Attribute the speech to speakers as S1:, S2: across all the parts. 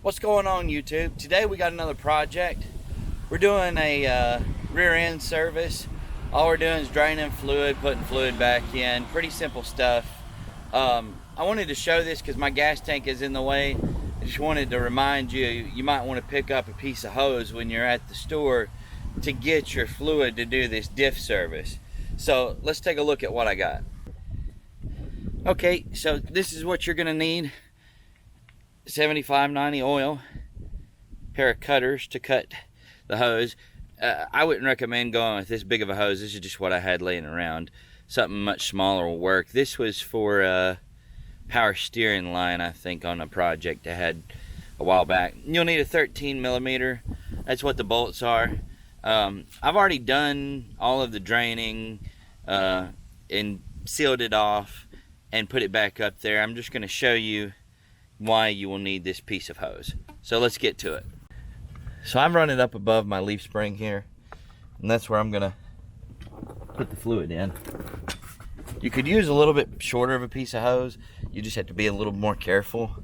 S1: What's going on, YouTube? Today we got another project. We're doing a rear end service. All we're doing is draining fluid, putting fluid back in. Pretty simple stuff. I wanted to show this because my gas tank is in the way. I just wanted to remind you, you might want to pick up a piece of hose when you're at the store to get your fluid to do this DIFF service. So let's take a look at what I got. Okay, so this is what you're gonna need. 75/90 oil, pair of cutters to cut the hose. I wouldn't recommend going with this big of a hose. This is just what I had laying around. Something much smaller will work. This was for power steering line, I think, on a project I had a while back. You'll need a 13mm. That's what the bolts are. I've already done all of the draining and sealed it off and put it back up there. I'm just going to show you why you will need this piece of hose. So let's get to it. So I'm running up above my leaf spring here, and that's where I'm gonna put the fluid in. You could use a little bit shorter of a piece of hose. You just have to be a little more careful.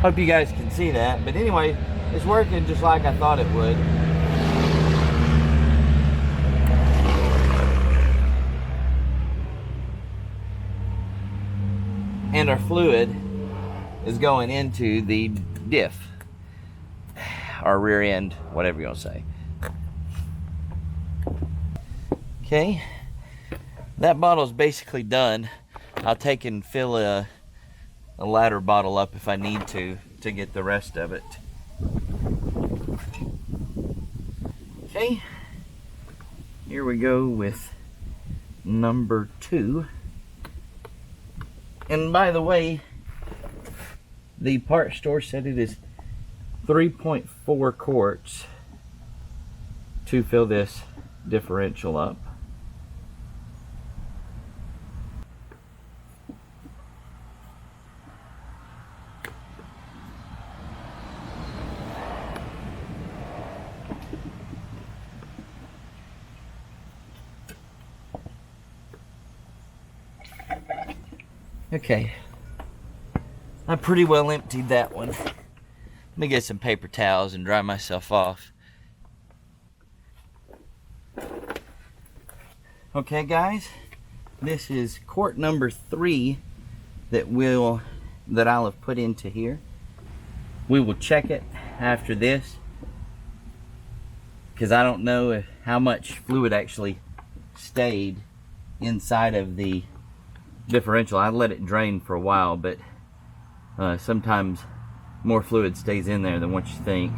S1: Hope you guys can see that, but anyway, it's working just like I thought it would. And our fluid is going into the DIFF, our rear end, whatever you want to say. Okay, that bottle's basically done. I'll take and fill a ladder bottle up if I need to get the rest of it. Okay, here we go with number 2. And by the way, the parts store said it is 3.4 quarts to fill this differential up. Okay, I pretty well emptied that one. Let me get some paper towels and dry myself off. Okay guys, this is quart number 3 that I'll have put into here. We will check it after this because I don't know how much fluid actually stayed inside of the differential. I let it drain for a while, but sometimes more fluid stays in there than what you think.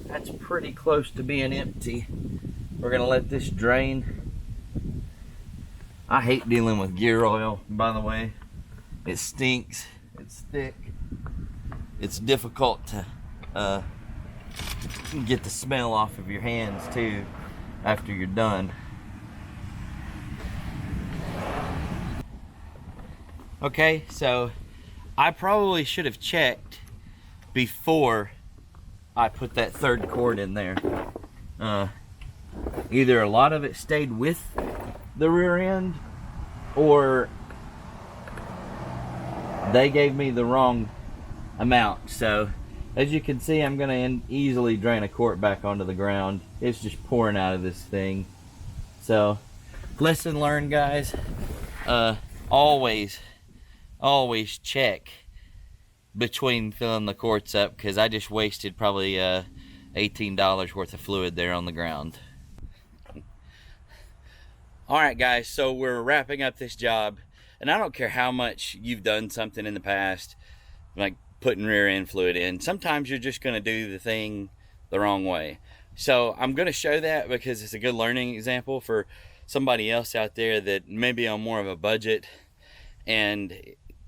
S1: That's pretty close to being empty. We're gonna let this drain. I hate dealing with gear oil, by the way. It stinks, it's thick, it's difficult to get the smell off of your hands too after you're done. Okay, so I probably should have checked before I put that third quart in there. Either a lot of it stayed with the rear end, or they gave me the wrong amount. So as you can see, I'm gonna easily drain a quart back onto the ground. It's just pouring out of this thing. So lesson learned, guys. Always check between filling the quarts up, because I just wasted probably $18 worth of fluid there on the ground. Alright guys, so we're wrapping up this job, and I don't care how much you've done something in the past, like putting rear end fluid in. Sometimes you're just going to do the thing the wrong way. So I'm going to show that because it's a good learning example for somebody else out there that may be on more of a budget, and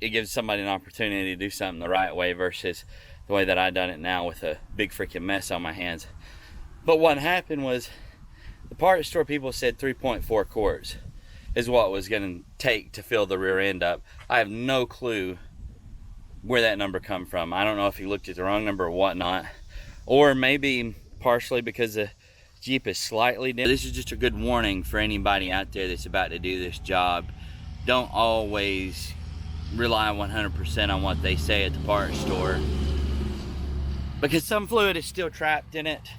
S1: it gives somebody an opportunity to do something the right way versus the way that I done it now with a big freaking mess on my hands. But what happened was the parts store people said 3.4 quarts is what it was going to take to fill the rear end up. I have no clue where that number come from. I don't know if he looked at the wrong number or whatnot, or maybe partially because the Jeep is slightly different. This is just a good warning for anybody out there that's about to do this job. Don't always rely 100% on what they say at the parts store, because some fluid is still trapped in it.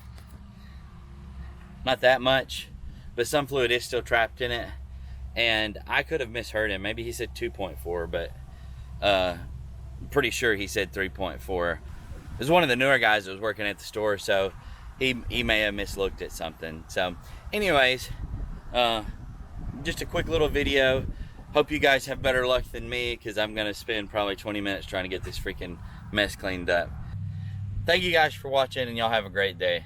S1: Not that much, but some fluid is still trapped in it. And I could have misheard him. Maybe he said 2.4, but I'm pretty sure he said 3.4. It was one of the newer guys that was working at the store, so he may have mislooked at something. So anyways, just a quick little video. Hope you guys have better luck than me, because I'm going to spend probably 20 minutes trying to get this freaking mess cleaned up. Thank you guys for watching, and y'all have a great day.